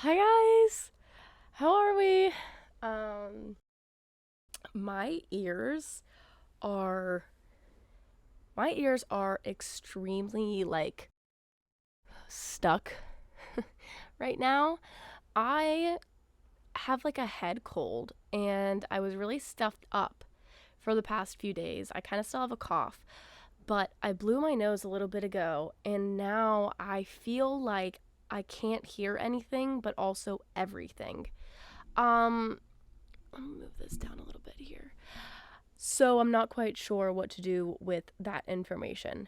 Hi guys. How are we? Um my ears are my ears are extremely stuck right now. I have a head cold and I was really stuffed up for the past few days. I kind of still have a cough, but I blew my nose a little bit ago and now I feel like I can't hear anything but also everything. Um Let me move this down a little bit here. So I'm not quite sure what to do with that information.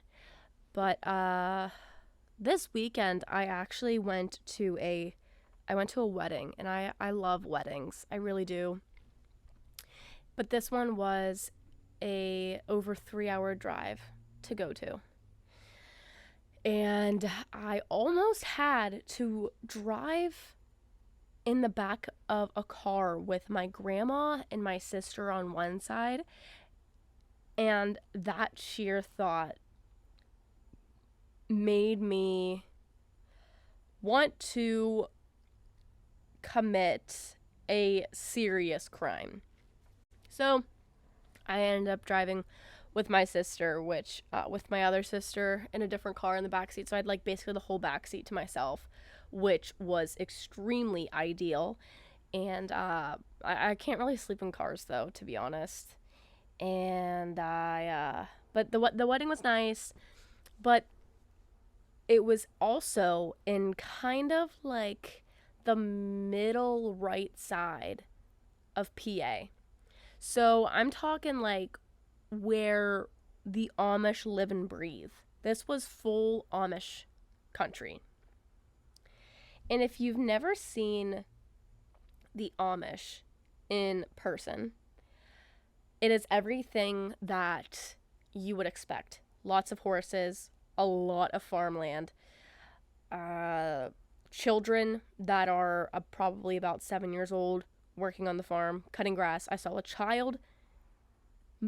But this weekend I actually went to a wedding and I love weddings. I really do. But this one was a over 3 hour drive to go to. And I almost had to drive in the back of a car with my grandma and my sister on one side. And that sheer thought made me want to commit a serious crime. So I ended up driving with my sister, with my other sister in a different car in the backseat. So I had basically the whole backseat to myself, which was extremely ideal. And I can't really sleep in cars though, to be honest. And but the wedding was nice, but it was also in kind of the middle right side of PA. So I'm talking where the Amish live and breathe. This was full Amish country. And if you've never seen the Amish in person, it is everything that you would expect. Lots of horses, a lot of farmland, uh, children that are probably about 7 years old working on the farm, cutting grass. I saw a child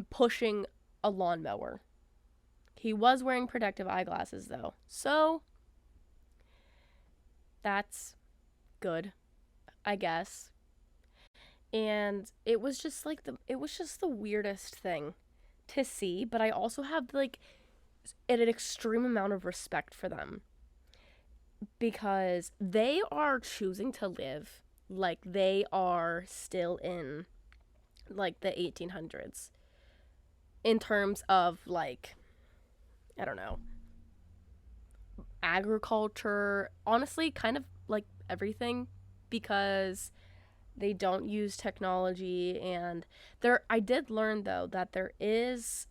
pushing a lawnmower. He was wearing protective eyeglasses though, so that's good, I guess. And it was just the weirdest thing to see, but I also have an extreme amount of respect for them because they are choosing to live like they are still in the 1800s in terms of I don't know, agriculture, honestly kind of everything, because they don't use technology. And I did learn though that there is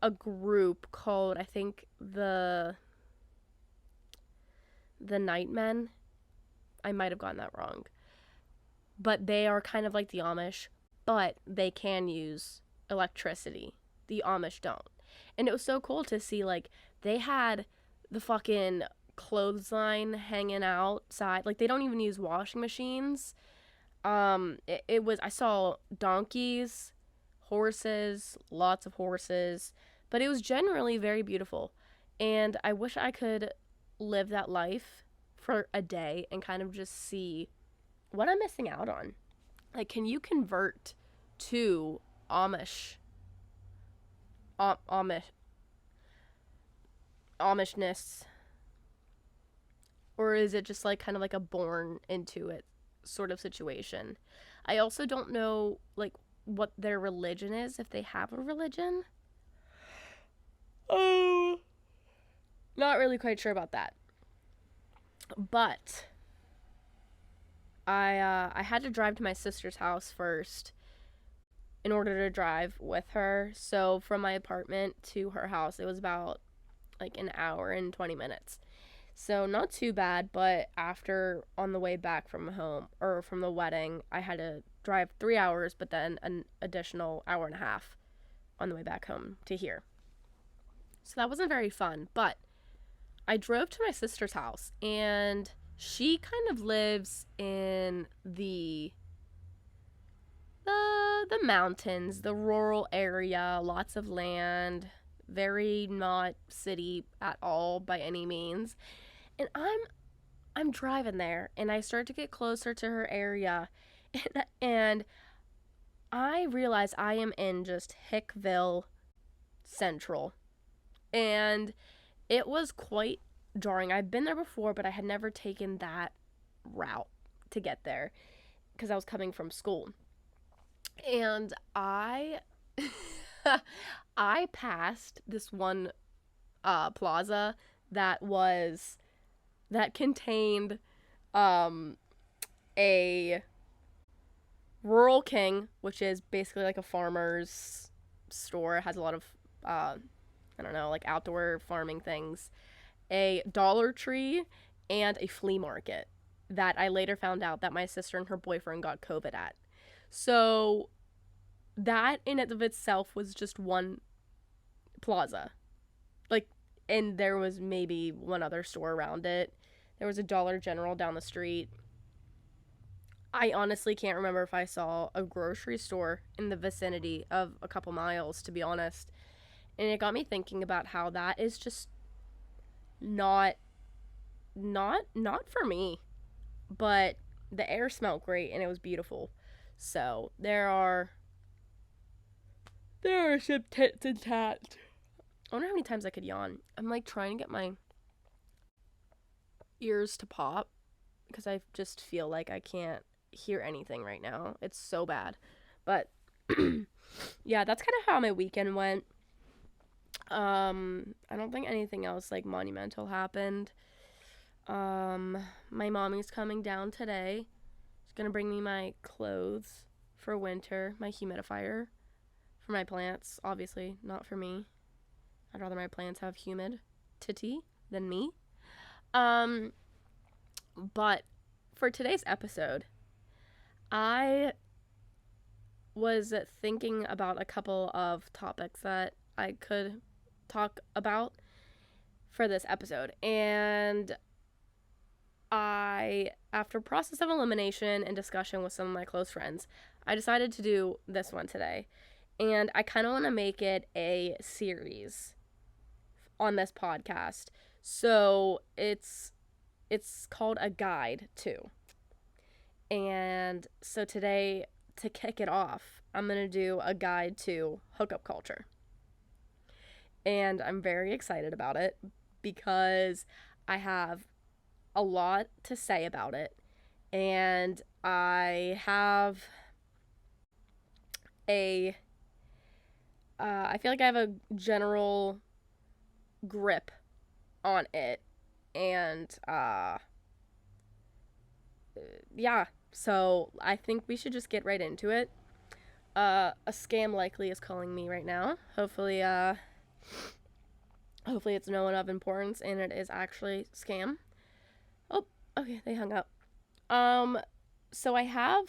a group called, I think, the Nightmen. I might have gotten that wrong. But they are kind of like the Amish, but they can use electricity. The Amish don't. And it was so cool to see they had the fucking clothesline hanging outside. They don't even use washing machines. It was, I saw donkeys, horses, lots of horses, but it was generally very beautiful. And I wish I could live that life for a day and kind of just see what I'm missing out on. Can you convert to Amish, Amish, Amishness, or is it just kind of a born into it sort of situation? I also don't know what their religion is, if they have a religion. Oh, not really quite sure about that. But I had to drive to my sister's house first in order to drive with her. So from my apartment to her house, it was about an hour and 20 minutes. So not too bad, but after, on the way back from home or from the wedding, I had to drive 3 hours, but then an additional hour and a half on the way back home to here. So that wasn't very fun, but I drove to my sister's house, and she kind of lives in the mountains, the rural area, lots of land, very not city at all by any means. And I'm I'm driving there and I start to get closer to her area and I realize I am in just Hickville Central. And it was quite jarring. I've been there before, but I had never taken that route to get there because I was coming from school. And I passed this one plaza that contained a Rural King, which is basically like a farmer's store. It has a lot of I don't know, like outdoor farming things, a Dollar Tree, and a flea market that I later found out that my sister and her boyfriend got COVID at. So that in and of itself was just one plaza. Like, and there was maybe one other store around it. There was a Dollar General down the street. I honestly can't remember if I saw a grocery store in the vicinity of a couple miles, to be honest. And it got me thinking about how that is just not for me. But the air smelled great and it was beautiful. So there are some tits and tats. I wonder how many times I could yawn. I'm like trying to get my ears to pop because I just feel like I can't hear anything right now. It's so bad. But yeah, that's kind of how my weekend went. I don't think anything else like monumental happened. My mommy's coming down today. She's gonna bring me my clothes for winter, my humidifier for my plants, obviously not for me. I'd rather my plants have humidity than me. But for today's episode, I was thinking about a couple of topics that I could talk about for this episode. And after process of elimination and discussion with some of my close friends, I decided to do this one today. And I kind of want to make it a series on this podcast. So it's called A Guide To. And so today, to kick it off, I'm going to do a guide to hookup culture. And I'm very excited about it because I have a lot to say about it. And I have I feel like I have a general grip on it. And, yeah. So I think we should just get right into it. A scam likely is calling me right now. Hopefully it's no one of importance and it is actually scam. Oh, okay, they hung up. So I have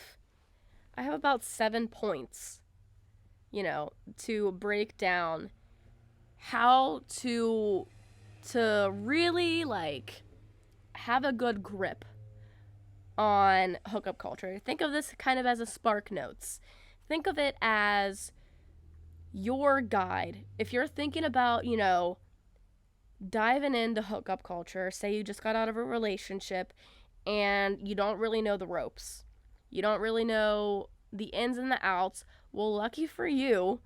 about 7 points, to break down how to really like have a good grip on hookup culture. Think of this kind of as a Spark Notes. Think of it as your guide. If you're thinking about, diving into hookup culture, say you just got out of a relationship and you don't really know the ropes. You don't really know the ins and the outs. Well, lucky for you,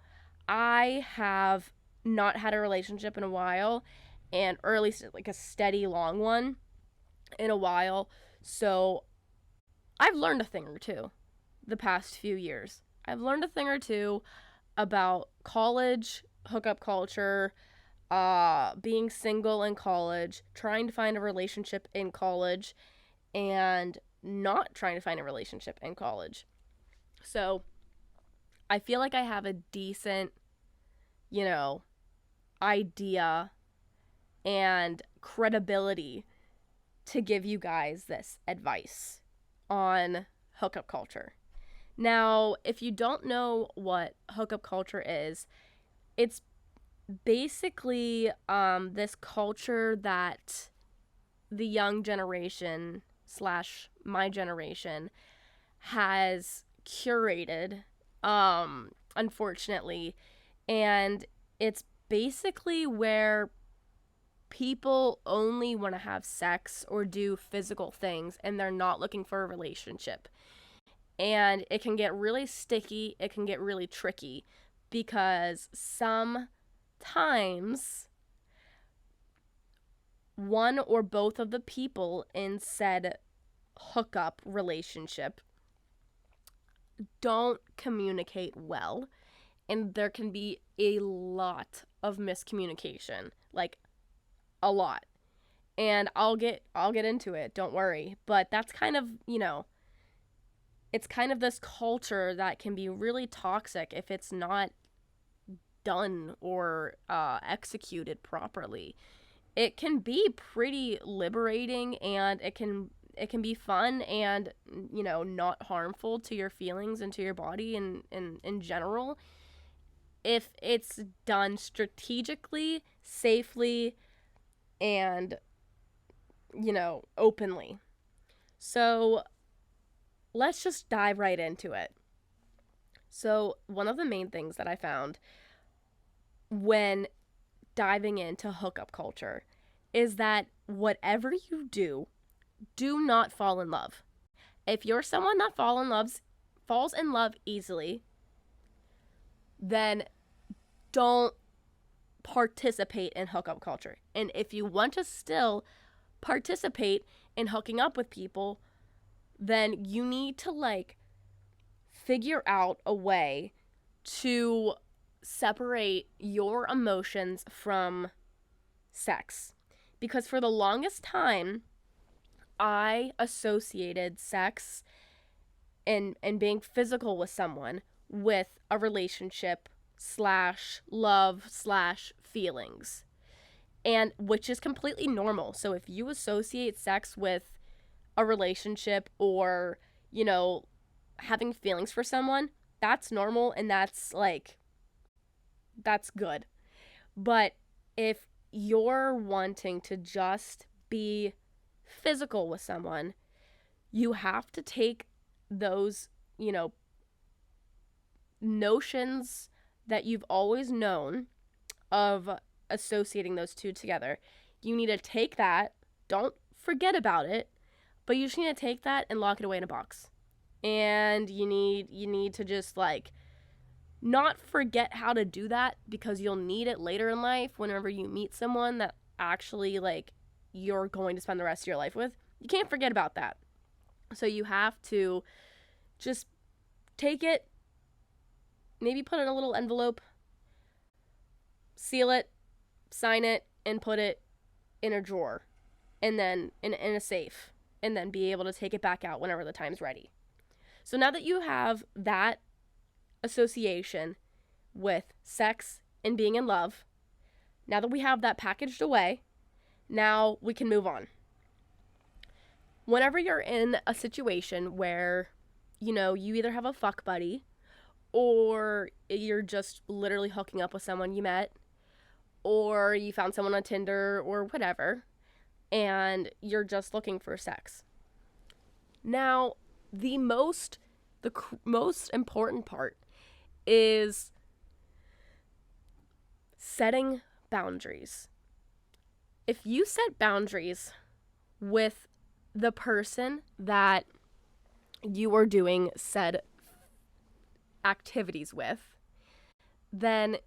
I have not had a relationship in a while, or at least like a steady long one in a while. So I've learned a thing or two the past few years. I've learned a thing or two about college, hookup culture, being single in college, trying to find a relationship in college, and not trying to find a relationship in college. So I feel like I have a decent, idea and credibility to give you guys this advice on hookup culture. Now, if you don't know what hookup culture is, it's basically this culture that the young generation / my generation has curated, unfortunately, and it's basically where people only want to have sex or do physical things and they're not looking for a relationship. And it can get really sticky, it can get really tricky, because sometimes one or both of the people in said hookup relationship don't communicate well, and there can be a lot of miscommunication, like a lot. And I'll get into it, don't worry. But that's kind of, it's kind of this culture that can be really toxic if it's not done or executed properly. It can be pretty liberating, and it can be fun and, not harmful to your feelings and to your body and in general, if it's done strategically, safely, and, openly. So let's just dive right into it. So one of the main things that I found when diving into hookup culture is that whatever you do, do not fall in love. If you're someone that falls in love easily, then don't participate in hookup culture. And if you want to still participate in hooking up with people, then you need to figure out a way to separate your emotions from sex. Because for the longest time, I associated sex and being physical with someone with a relationship / love / feelings, and which is completely normal. So if you associate sex with a relationship or, having feelings for someone, that's normal, and that's good. But if you're wanting to just be physical with someone, you have to take those, notions that you've always known of associating those two together. You need to take that, don't forget about it, but you just need to take that and lock it away in a box. And you need to just not forget how to do that, because you'll need it later in life whenever you meet someone that actually you're going to spend the rest of your life with. You can't forget about that. So you have to just take it, maybe put it in a little envelope, seal it, sign it, and put it in a drawer, and then in a safe, and then be able to take it back out whenever the time's ready. So now that you have that association with sex and being in love, now that we have that packaged away, now we can move on. Whenever you're in a situation where, you either have a fuck buddy, or you're just literally hooking up with someone you met, or you found someone on Tinder or whatever, and you're just looking for sex. Now, the most important part is setting boundaries. If you set boundaries with the person that you are doing said activities with, then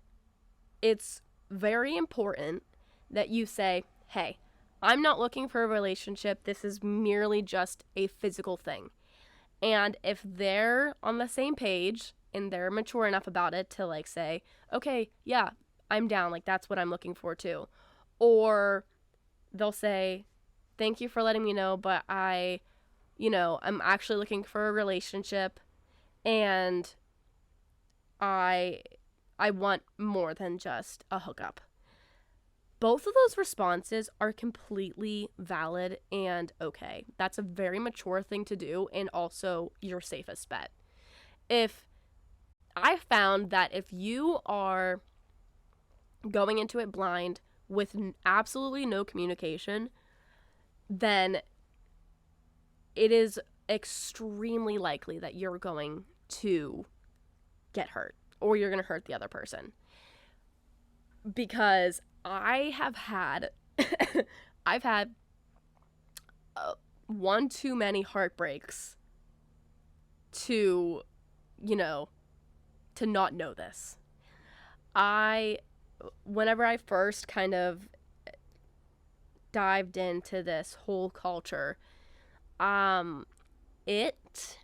it's very important that you say, hey, I'm not looking for a relationship. This is merely just a physical thing. And if they're on the same page and they're mature enough about it to say, okay, yeah, I'm down. That's what I'm looking for too. Or they'll say, thank you for letting me know, but I'm actually looking for a relationship, and I want more than just a hookup. Both of those responses are completely valid and okay. That's a very mature thing to do, and also your safest bet. I found that if you are going into it blind with absolutely no communication, then it is extremely likely that you're going to get hurt, or you're going to hurt the other person. Because I have had I've had one too many heartbreaks to, you know, to not know this. Whenever I first kind of dived into this whole culture, it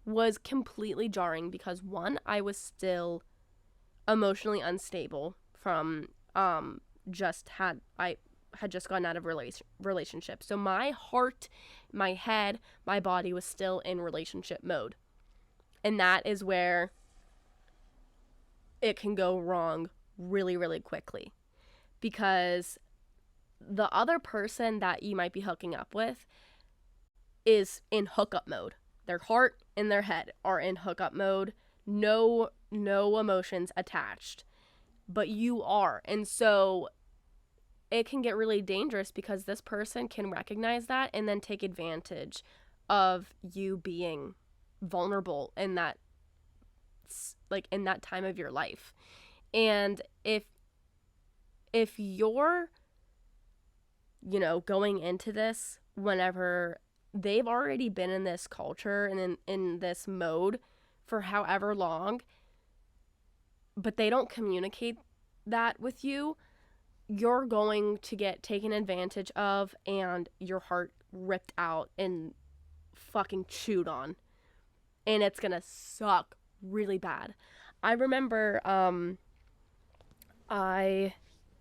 was completely jarring because one, I was still emotionally unstable from I had just gotten out of relationship. So my heart, my head, my body was still in relationship mode. And that is where it can go wrong really, really quickly. Because the other person that you might be hooking up with is in hookup mode. Their heart and their head are in hookup mode. No emotions attached. But you are. And so it can get really dangerous because this person can recognize that and then take advantage of you being vulnerable in that time of your life. And if you're going into this whenever they've already been in this culture and in this mode for however long, but they don't communicate that with you, you're going to get taken advantage of and your heart ripped out and fucking chewed on. And it's gonna suck really bad. I remember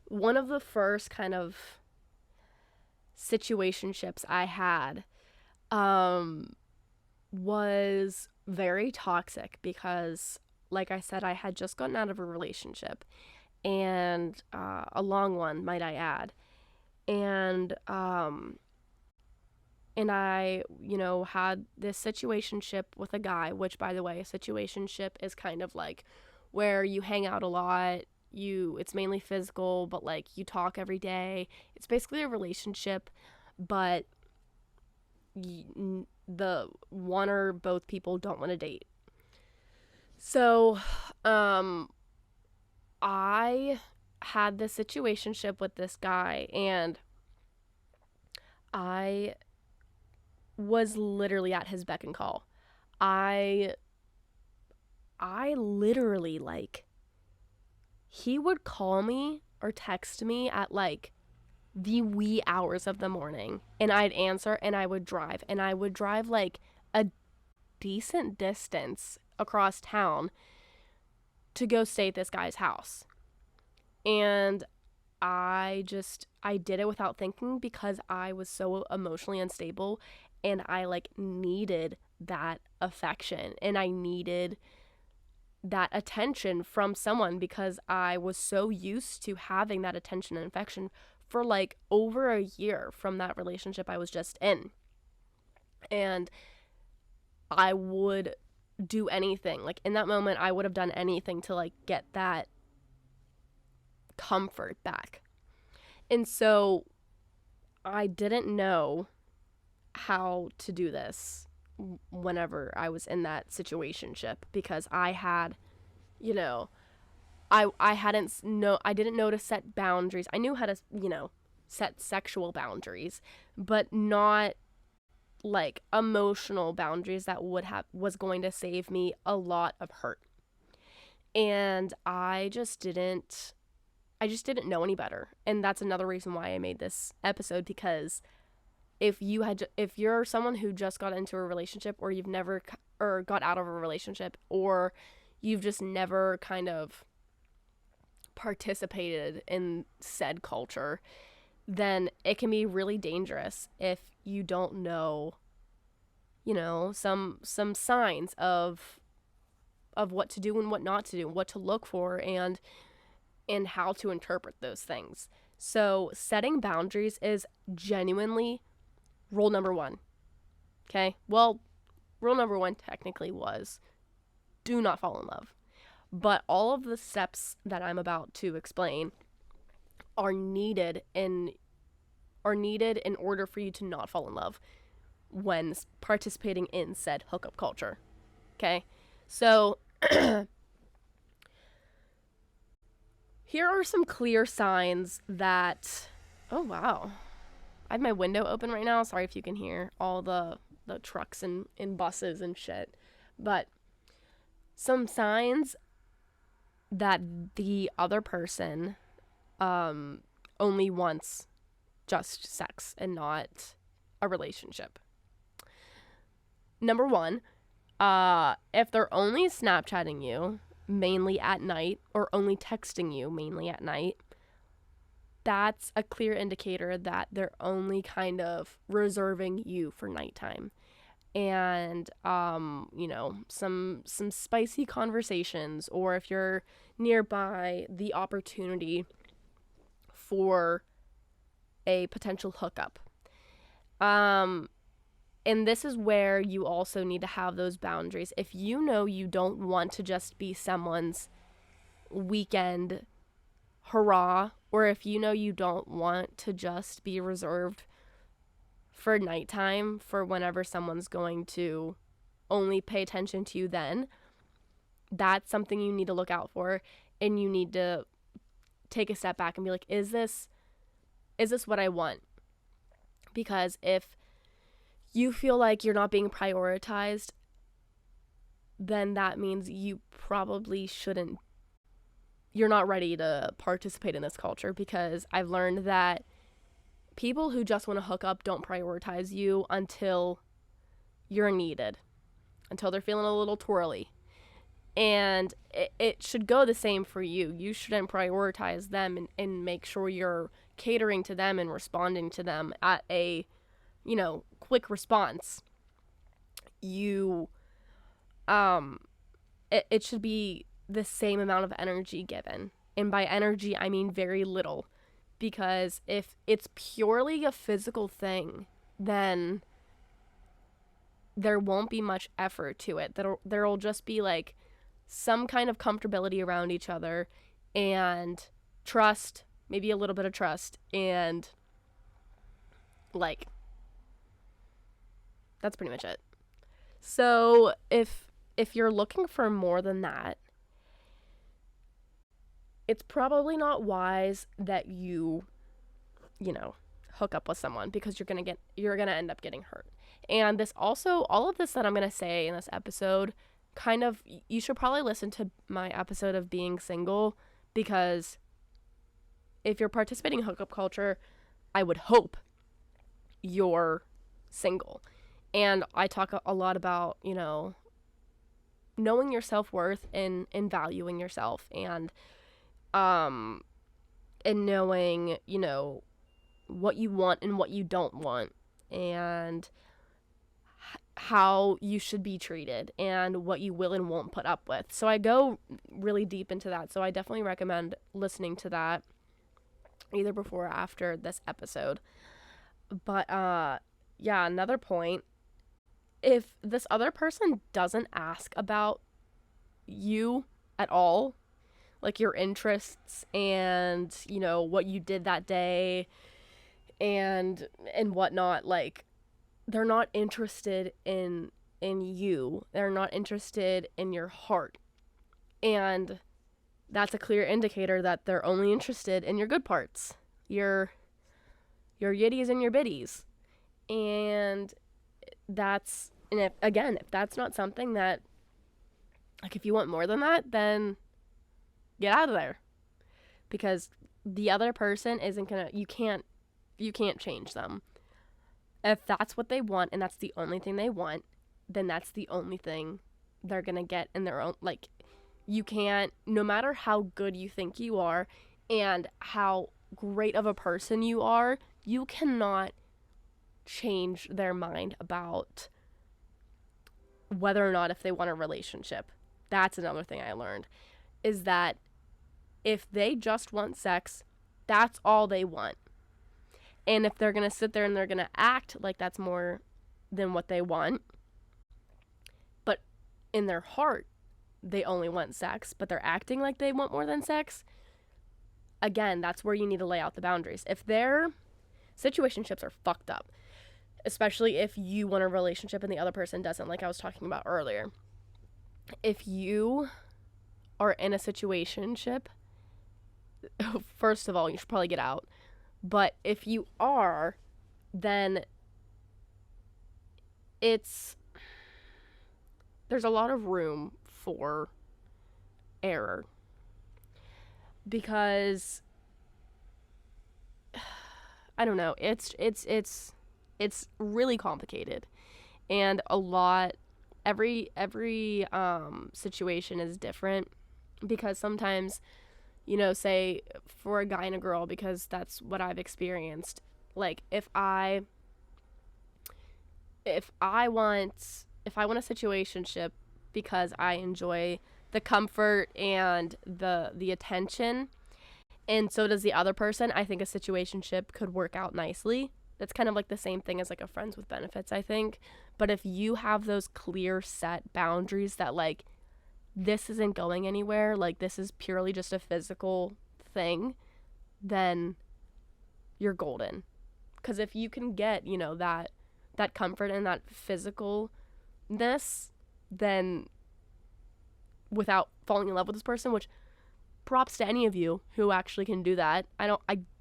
one of the first kind of situationships I had was very toxic because, like I said, I had just gotten out of a relationship, and a long one, might I add. And I, had this situationship with a guy, which, by the way, a situationship is kind of like where you hang out a lot, it's mainly physical, but like you talk every day. It's basically a relationship, but the one or both people don't want to date. So, I had this situationship with this guy, and I was literally at his beck and call. I literally, like, he would call me or text me at like the wee hours of the morning, and I'd answer, and I would drive like a decent distance across town to go stay at this guy's house. And I did it without thinking because I was so emotionally unstable, and I like needed that affection, and I needed that attention from someone because I was so used to having that attention and affection for like over a year from that relationship I was just in. And I would do anything. Like in that moment, I would have done anything to like get that comfort back. And so I didn't know how to do this whenever I was in that situationship because I had, I didn't know to set boundaries. I knew how to, set sexual boundaries, but not like emotional boundaries that was going to save me a lot of hurt. And I just didn't know any better. And that's another reason why I made this episode, because if you're someone who just got into a relationship, or you've never or got out of a relationship, or you've just never kind of participated in said culture, then it can be really dangerous if you don't know, some signs of what to do and what not to do, what to look for, and how to interpret those things. So setting boundaries is genuinely rule number 1. Okay? Well, rule number 1 technically was do not fall in love. But all of the steps that I'm about to explain are needed in order for you to not fall in love when participating in said hookup culture. Okay? So here are some clear signs that Oh, wow. I have my window open right now. Sorry if you can hear all the trucks and buses and shit. But some signs that the other person only wants just sex and not a relationship. Number one, if they're only Snapchatting you mainly at night or only texting you mainly at night, that's a clear indicator that they're only kind of reserving you for nighttime. And some spicy conversations, or if you're nearby, the opportunity for a potential hookup. And this is where you also need to have those boundaries. If you know you don't want to just be someone's weekend hurrah, or if you know you don't want to just be reserved for nighttime, for whenever someone's going to only pay attention to you then, that's something you need to look out for, and you need to take a step back and be like, is this what I want? Because if you feel like you're not being prioritized, then that means you probably shouldn't, you're not ready to participate in this culture, because I've learned that people who just want to hook up don't prioritize you until you're needed, until they're feeling a little twirly. And it should go the same for you. You shouldn't prioritize them and make sure you're catering to them and responding to them at a, quick response. You, it should be the same amount of energy given. And by energy, I mean very little. Because if it's purely a physical thing, then there won't be much effort to it. There'll just be like some kind of comfortability around each other and trust, maybe a little bit of trust, and like that's pretty much it. So if you're looking for more than that, it's probably not wise that you hook up with someone, because you're gonna end up getting hurt. And this also, all of this that I'm gonna say in this episode, kind of, you should probably listen to my episode of being single, because if you're participating in hookup culture, I would hope you're single. And I talk a lot about, knowing your self-worth and valuing yourself, and knowing, what you want and what you don't want, and how you should be treated, and what you will and won't put up with. So I go really deep into that. So I definitely recommend listening to that either before or after this episode. But yeah, another point, if this other person doesn't ask about you at all, like your interests and, what you did that day and whatnot, like, they're not interested in you. They're not interested in your heart. And that's a clear indicator that they're only interested in your good parts, your yitties and your bitties. And if that's not something that, like, if you want more than that, then get out of there, because the other person isn't gonna, you can't change them. If that's what they want and that's the only thing they want, then that's the only thing they're gonna get in their own, like, you can't, no matter how good you think you are and how great of a person you are, you cannot change their mind about whether or not if they want a relationship. That's another thing I learned, is that if they just want sex, that's all they want. And if they're going to sit there and they're going to act like that's more than what they want, but in their heart, they only want sex, but they're acting like they want more than sex, again, that's where you need to lay out the boundaries. If their situationships are fucked up, especially if you want a relationship and the other person doesn't, like I was talking about earlier. If you are in a situationship, first of all, you should probably get out. But if you are, then there's a lot of room for error, because I don't know, it's really complicated, and every situation is different, because sometimes, say for a guy and a girl, because that's what I've experienced. Like if I want a situationship because I enjoy the comfort and the attention, and so does the other person, I think a situationship could work out nicely. That's kind of like the same thing as like a friends with benefits, I think. But if you have those clear set boundaries that like this isn't going anywhere, like this is purely just a physical thing, then you're golden. Because if you can get, that comfort and that physicalness, then without falling in love with this person, which props to any of you who actually can do that. I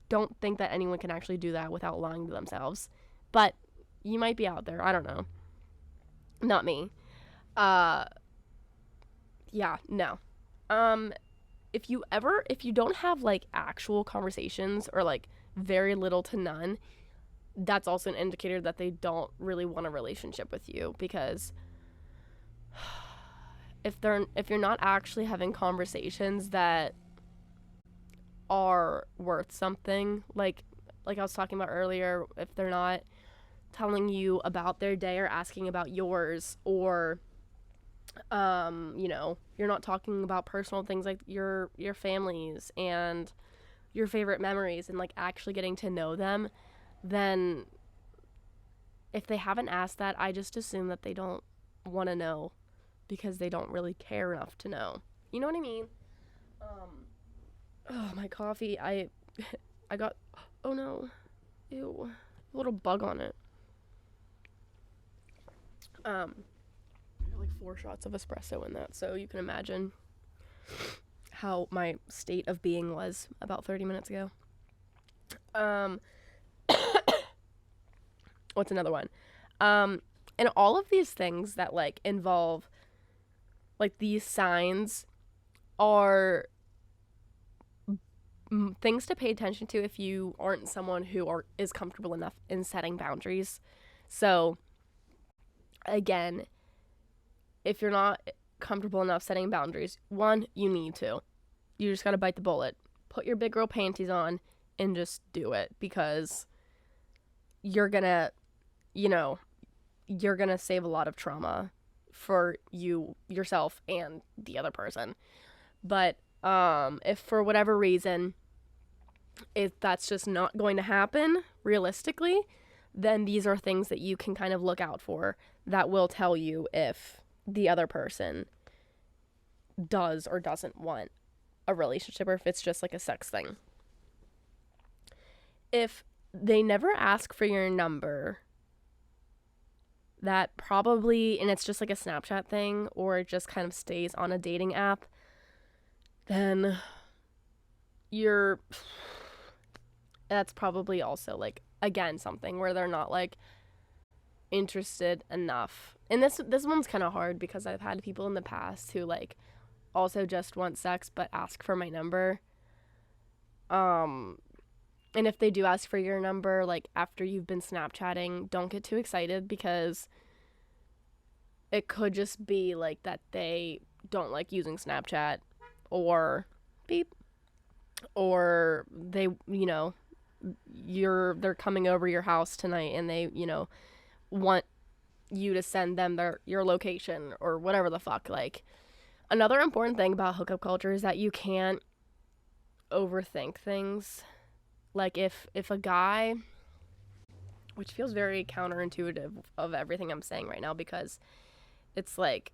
don't think that anyone can actually do that without lying to themselves. But you might be out there. I don't know. Not me. Yeah, no. If you don't have like actual conversations, or like very little to none, that's also an indicator that they don't really want a relationship with you, because if you're not actually having conversations that are worth something, like I was talking about earlier, if they're not telling you about their day or asking about yours, or you're not talking about personal things like your families and your favorite memories, and like actually getting to know them, then if they haven't asked that, I just assume that they don't want to know, because they don't really care enough to know. You know what I mean? Oh, my coffee. I got, oh no, ew, a little bug on it. I got like 4 shots of espresso in that, so you can imagine how my state of being was about 30 minutes ago. What's another one? And all of these things that like involve like these signs are things to pay attention to if you aren't someone who is comfortable enough in setting boundaries. So again, if you're not comfortable enough setting boundaries, one, you just gotta bite the bullet, put your big girl panties on and just do it, because you're gonna save a lot of trauma for yourself and the other person. But if for whatever reason, if that's just not going to happen realistically, then these are things that you can kind of look out for that will tell you if the other person does or doesn't want a relationship, or if it's just like a sex thing. If they never ask for your number, that probably, and it's just like a Snapchat thing, or it just kind of stays on a dating app, then that's probably also like, again, something where they're not like interested enough. And this one's kind of hard, because I've had people in the past who like also just want sex but ask for my number. And if they do ask for your number, like after you've been Snapchatting, don't get too excited, because it could just be like that they don't like using Snapchat, or beep, or they, they're coming over your house tonight and they, want you to send them your location or whatever the fuck. Like, another important thing about hookup culture is that you can't overthink things. Like if a guy, which feels very counterintuitive of everything I'm saying right now, because it's like,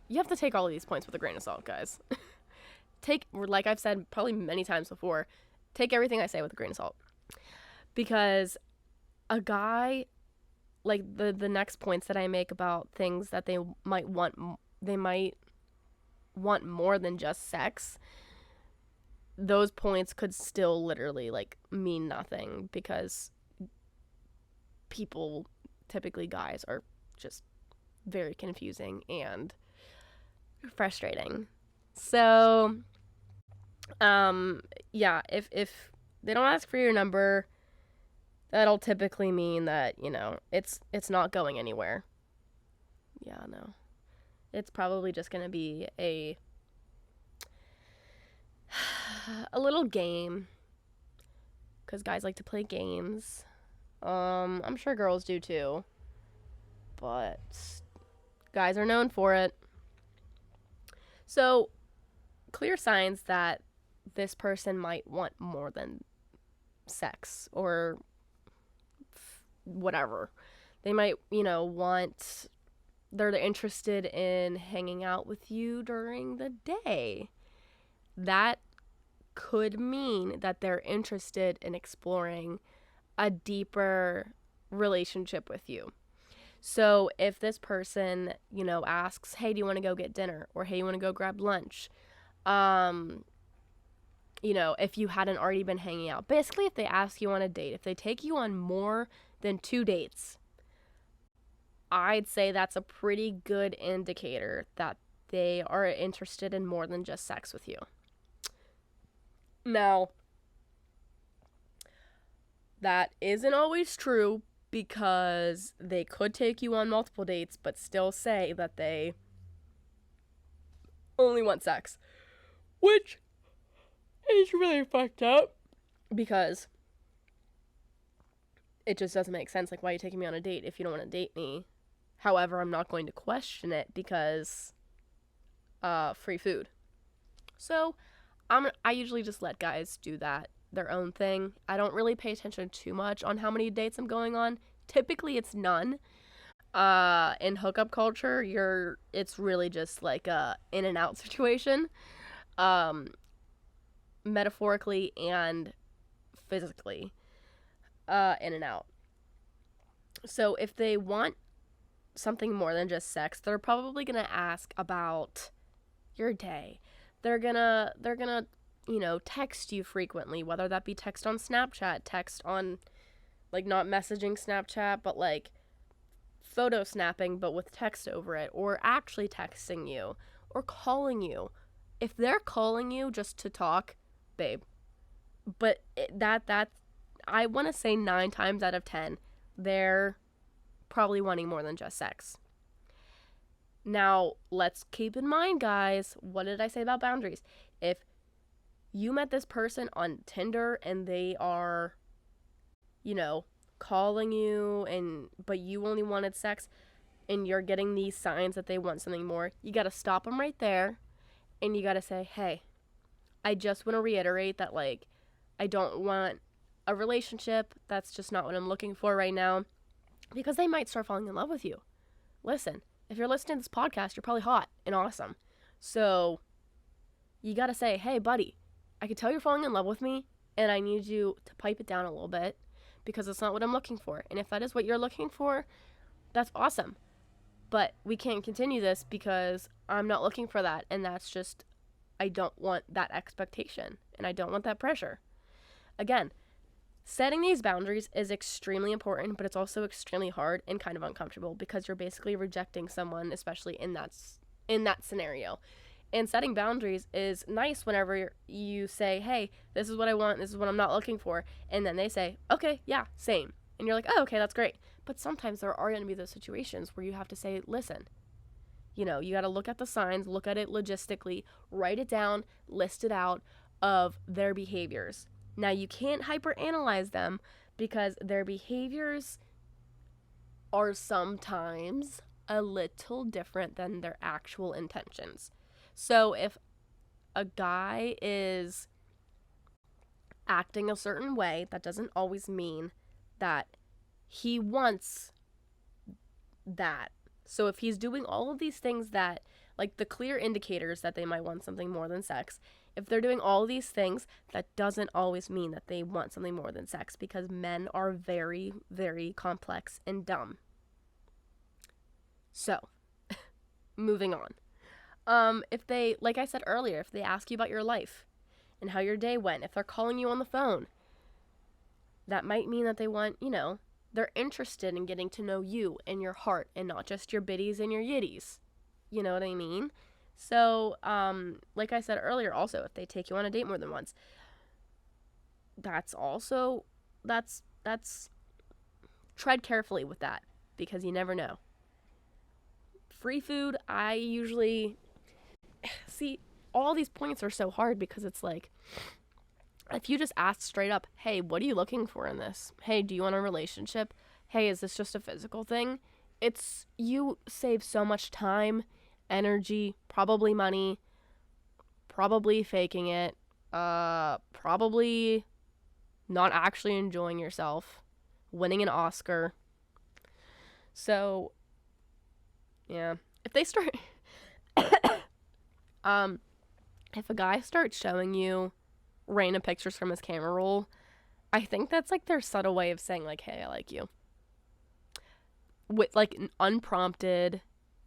you have to take all of these points with a grain of salt, guys. Like I've said probably many times before, take everything I say with a grain of salt. Because a guy, like the next points that I make about things that they might want more than just sex, those points could still literally like mean nothing, because people, typically guys, are just very confusing and frustrating. So yeah, if they don't ask for your number, that'll typically mean that, it's not going anywhere. Yeah, no. It's probably just going to be a little game, cuz guys like to play games. I'm sure girls do too, but guys are known for it. So, clear signs that this person might want more than sex or whatever. They might, they're interested in hanging out with you during the day. That could mean that they're interested in exploring a deeper relationship with you. So if this person, asks, hey, do you want to go get dinner? Or hey, you want to go grab lunch? If you hadn't already been hanging out. Basically, if they ask you on a date, if they take you on more than 2 dates, I'd say that's a pretty good indicator that they are interested in more than just sex with you. Now, that isn't always true, because they could take you on multiple dates but still say that they only want sex, which is really fucked up, because it just doesn't make sense. Like, why are you taking me on a date if you don't want to date me? However, I'm not going to question it, because free food. So I usually just let guys do that, their own thing. I don't really pay attention too much on how many dates I'm going on. Typically it's none. In hookup culture, it's really just like a in and out situation, metaphorically and physically, in and out. So if they want something more than just sex, they're probably gonna ask about your day. They're gonna text you frequently, whether that be text on Snapchat, text on, like, not messaging Snapchat, but like photo snapping but with text over it, or actually texting you, or calling you. If they're calling you just to talk, babe, but that I want to say 9 times out of 10 they're probably wanting more than just sex. Now, let's keep in mind, guys, what did I say about boundaries? If you met this person on Tinder and they are, calling you, but you only wanted sex, and you're getting these signs that they want something more, you got to stop them right there, and you got to say, hey, I just want to reiterate that, like, I don't want a relationship. That's just not what I'm looking for right now. Because they might start falling in love with you. Listen, if you're listening to this podcast, you're probably hot and awesome. So you got to say, hey, buddy, I can tell you're falling in love with me, and I need you to pipe it down a little bit, because it's not what I'm looking for. And if that is what you're looking for, that's awesome. But we can't continue this, because I'm not looking for that. And that's just, I don't want that expectation, and I don't want that pressure. Again, setting these boundaries is extremely important, but it's also extremely hard and kind of uncomfortable, because you're basically rejecting someone, especially in that scenario. And setting boundaries is nice whenever you say, hey, this is what I want, this is what I'm not looking for. And then they say, okay, yeah, same. And you're like, oh, okay, that's great. But sometimes there are going to be those situations where you have to say, listen, you got to look at the signs, look at it logistically, write it down, list it out of their behaviors. Now, you can't hyperanalyze them, because their behaviors are sometimes a little different than their actual intentions. So if a guy is acting a certain way, that doesn't always mean that he wants that. So if he's doing all of these things that, like, the clear indicators that they might want something more than sex, if they're doing all these things, that doesn't always mean that they want something more than sex, because men are very, very complex and dumb. So, moving on. If they, like I said earlier, if they ask you about your life, and how your day went. If they're calling you on the phone, that might mean that they want, they're interested in getting to know you and your heart and not just your biddies and your yitties. You know what I mean? So, like I said earlier, also, if they take you on a date more than once, that's tread carefully with that, because you never know. Free food, I usually, see, all these points are so hard because it's like, if you just ask straight up, hey, what are you looking for in this? Hey, do you want a relationship? Hey, is this just a physical thing? You save so much time, energy, probably money, probably faking it, probably not actually enjoying yourself, winning an Oscar. So, yeah, if they start, if a guy starts showing you random pictures from his camera roll, I think that's like their subtle way of saying like, hey, I like you. With like unprompted,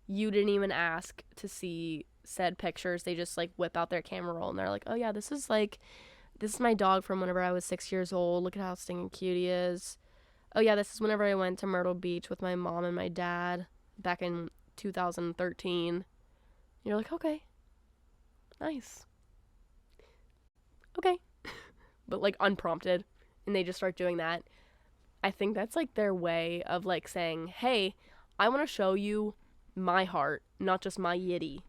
you didn't even ask to see said pictures. They just like whip out their camera roll and they're like, oh yeah, this is my dog from whenever I was 6 years old. Look at how stinking cute he is. Oh yeah, this is whenever I went to Myrtle Beach with my mom and my dad back in 2013. You're like, okay, nice. Okay. But like unprompted, and they just start doing that. I think that's like their way of like saying, hey, I want to show you my heart, not just my yitty,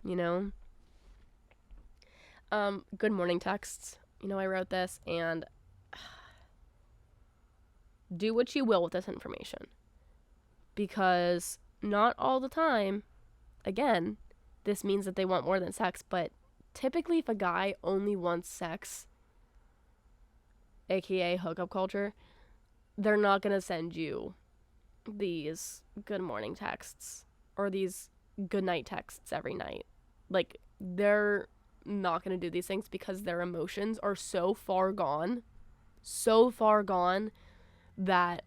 you know? Good morning texts. I wrote this, and do what you will with this information, because not all the time, again, this means that they want more than sex, but typically if a guy only wants sex, aka hookup culture, they're not going to send you these good morning texts or these good night texts every night. Like, they're not going to do these things because their emotions are so far gone that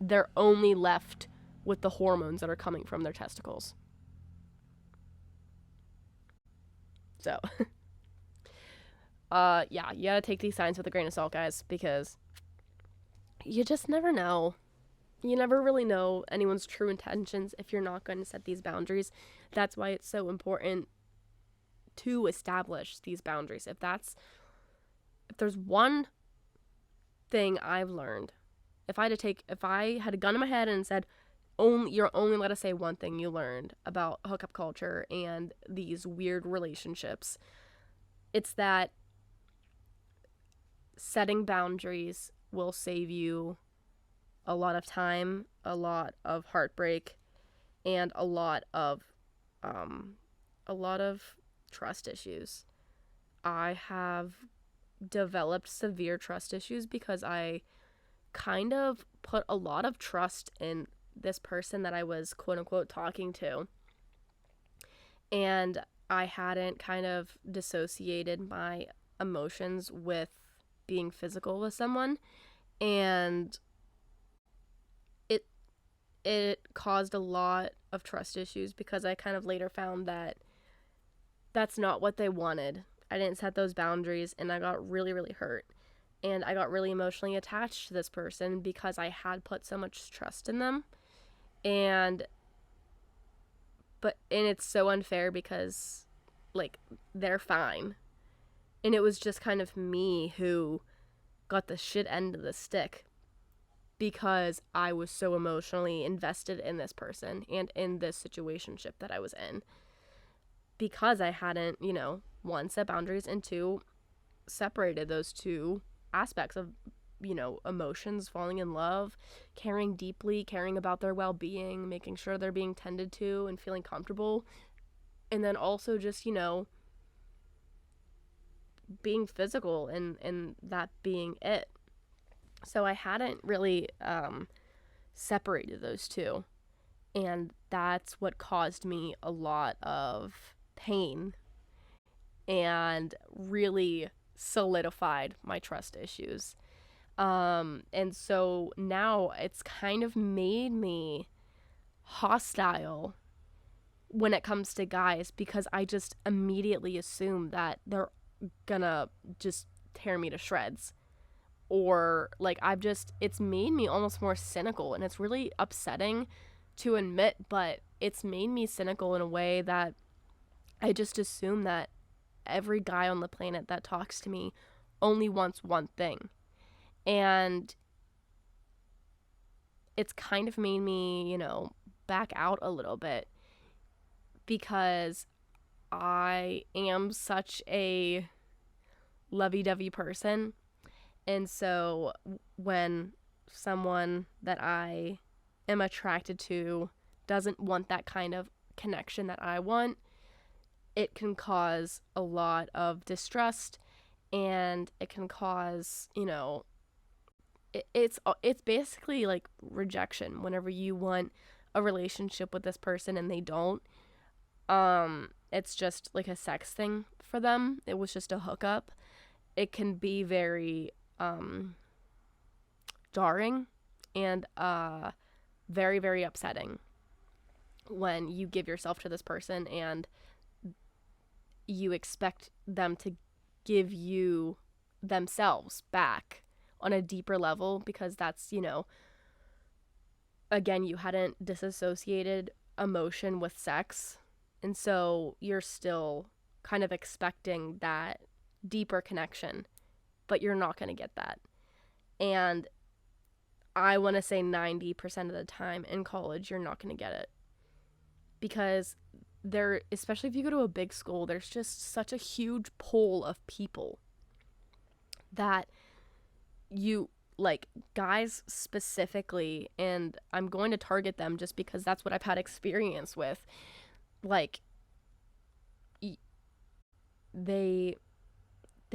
they're only left with the hormones that are coming from their testicles. So, yeah, you gotta take these signs with a grain of salt, guys, because you just never know. You never really know anyone's true intentions if you're not going to set these boundaries. That's why it's so important to establish these boundaries. If there's one thing I've learned, if I had a gun in my head and said, you're only allowed to say one thing you learned about hookup culture and these weird relationships, it's that setting boundaries will save you a lot of time, a lot of heartbreak, and a lot of trust issues. I have developed severe trust issues because I kind of put a lot of trust in this person that I was quote unquote talking to, and I hadn't kind of dissociated my emotions with being physical with someone, and it caused a lot of trust issues because I kind of later found that that's not what they wanted. I didn't set those boundaries, and I got really, really hurt. And I got really emotionally attached to this person because I had put so much trust in them. And it's so unfair because, like, they're fine. And it was just kind of me who got the shit end of the stick because I was so emotionally invested in this person and in this situationship that I was in. Because I hadn't, one, set boundaries, and two, separated those two aspects of, emotions, falling in love, caring deeply, caring about their well-being, making sure they're being tended to and feeling comfortable. And then also just, being physical and that being it. So I hadn't really separated those two. And that's what caused me a lot of pain and really solidified my trust issues. And so now it's kind of made me hostile when it comes to guys because I just immediately assume that they're gonna just tear me to shreds. Or like it's made me almost more cynical, and it's really upsetting to admit, but it's made me cynical in a way that I just assume that every guy on the planet that talks to me only wants one thing. And it's kind of made me, back out a little bit, because I am such a lovey-dovey person. And so when someone that I am attracted to doesn't want that kind of connection that I want, it can cause a lot of distrust, and it can cause, it's basically like rejection whenever you want a relationship with this person and they don't. It's just like a sex thing for them. It was just a hookup. It can be very jarring and very, very upsetting when you give yourself to this person and you expect them to give you themselves back on a deeper level, because that's, again, you hadn't disassociated emotion with sex, and so you're still kind of expecting that deeper connection, but you're not going to get that. And I want to say 90% of the time in college, you're not going to get it, because especially if you go to a big school, there's just such a huge pool of people that you, like, guys specifically, and I'm going to target them just because that's what I've had experience with, like, they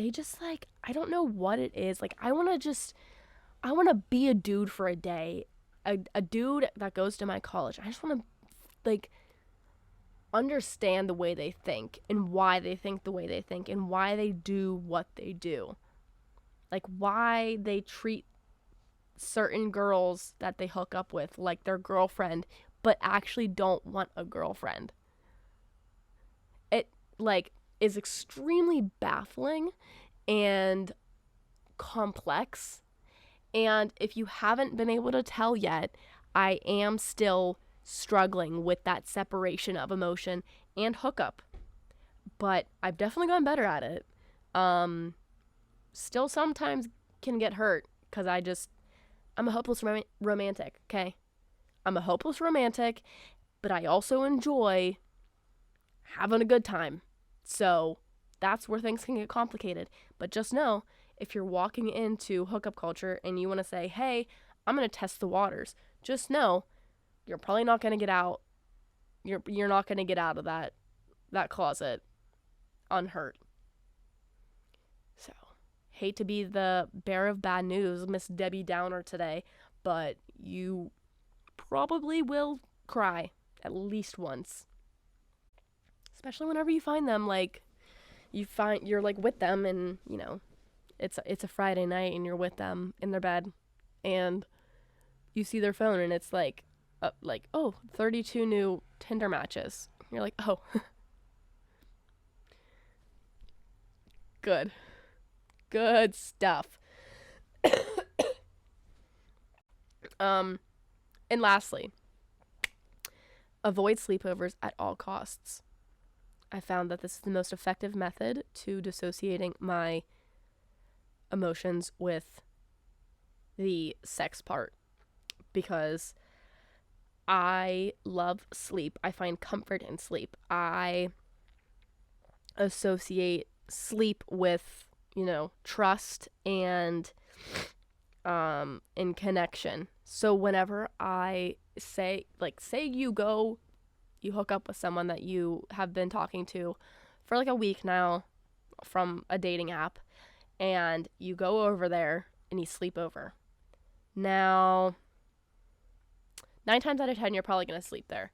just, like, I don't know what it is, like, I want to be a dude for a day, a dude that goes to my college. I just want to, like, understand the way they think and why they think the way they think and why they do what they do. Like, why they treat certain girls that they hook up with like their girlfriend, but actually don't want a girlfriend. It, like, is extremely baffling and complex. And if you haven't been able to tell yet, I am still struggling with that separation of emotion and hookup. But I've definitely gotten better at it. Still sometimes can get hurt because I'm a hopeless romantic, okay? I'm a hopeless romantic, but I also enjoy having a good time. So that's where things can get complicated. But just know, if you're walking into hookup culture and you want to say, hey, I'm going to test the waters, just know you're probably not going to get out. You're not going to get out of that closet unhurt. So, hate to be the bearer of bad news, Miss Debbie Downer today, but you probably will cry at least once. Especially whenever you find them, like, you're like with them and, it's a Friday night and you're with them in their bed and you see their phone and it's like, 32 new Tinder matches. You're like, oh, good stuff. And lastly, avoid sleepovers at all costs. I found that this is the most effective method to dissociating my emotions with the sex part, because I love sleep. I find comfort in sleep. I associate sleep with, trust and in connection. So whenever I say you hook up with someone that you have been talking to for like a week now from a dating app, and you go over there and you sleep over. Now, 9 times out of 10, you're probably going to sleep there.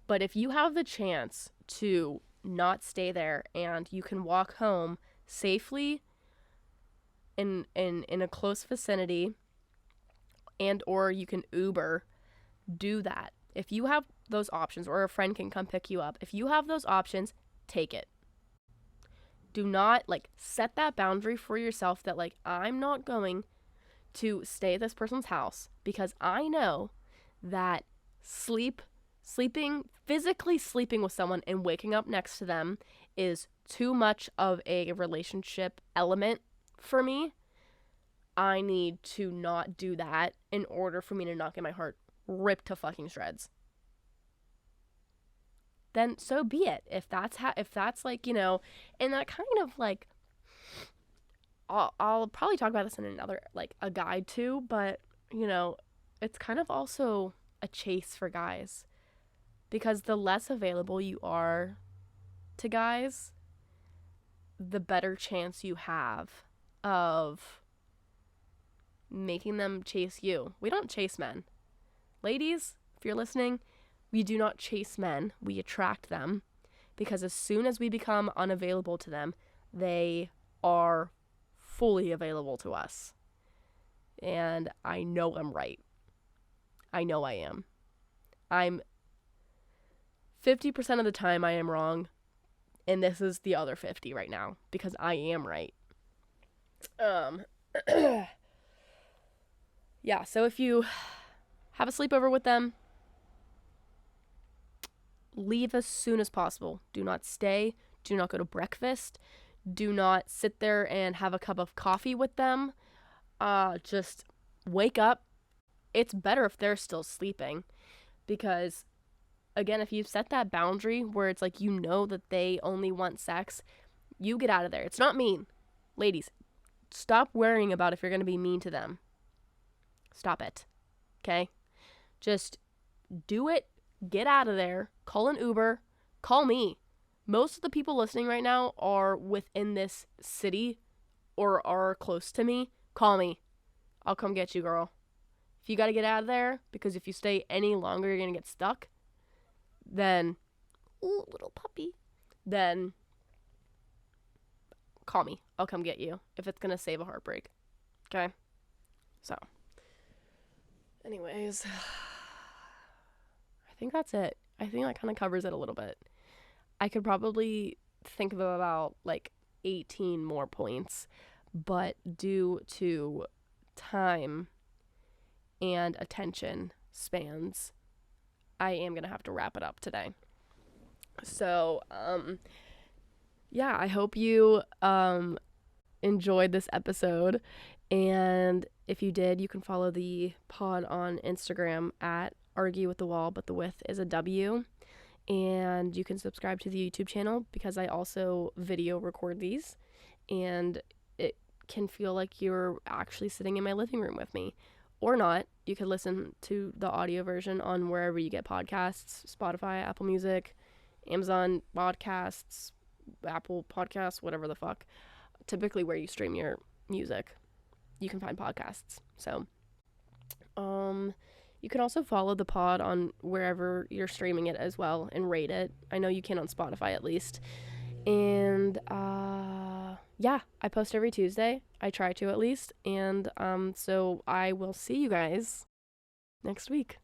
But if you have the chance to not stay there and you can walk home safely in a close vicinity, and or you can Uber, do that. If you have those options, or a friend can come pick you up, if you have those options, take it. Do not, like, set that boundary for yourself that, like, I'm not going to stay at this person's house because I know that physically sleeping with someone and waking up next to them is too much of a relationship element for me. I need to not do that in order for me to not get my heart ripped to fucking shreds. Then so be it. If that's like, and that kind of like, I'll probably talk about this in another, like, a guide too, but, it's kind of also a chase for guys, because the less available you are to guys, the better chance you have of making them chase you. We don't chase men. Ladies, if you're listening, we do not chase men. We attract them, because as soon as we become unavailable to them, they are fully available to us. And I know I'm right. I know I am. I'm 50% of the time I am wrong, and this is the other 50 right now, because I am right. Yeah, so if you have a sleepover with them, leave as soon as possible. Do not stay. Do not go to breakfast. Do not sit there and have a cup of coffee with them. Just wake up. It's better if they're still sleeping, because, again, if you've set that boundary where it's like, that they only want sex, you get out of there. It's not mean. Ladies, stop worrying about if you're going to be mean to them. Stop it. Okay? Just do it. Get out of there. Call an Uber. Call me. Most of the people listening right now are within this city or are close to me. Call me. I'll come get you, girl. If you got to get out of there, because if you stay any longer, you're going to get stuck, then, ooh, little puppy, then call me. I'll come get you if it's going to save a heartbreak. Okay? So, anyways, I think that's it. I think that kind of covers it a little bit. I could probably think of about, like, 18 more points, but due to time and attention spans, I am going to have to wrap it up today. So, yeah, I hope you enjoyed this episode, and if you did, you can follow the pod on Instagram at Argue with the Wall, but the with is a W, and you can subscribe to the YouTube channel, because I also video record these, and it can feel like you're actually sitting in my living room with me. Or not. You could listen to the audio version on wherever you get podcasts: Spotify, Apple Music, Amazon Podcasts, Apple Podcasts, whatever the fuck. Typically where you stream your music, you can find podcasts. So, you can also follow the pod on wherever you're streaming it as well and rate it. I know you can on Spotify at least. And, yeah, I post every Tuesday. I try to, at least. And so I will see you guys next week.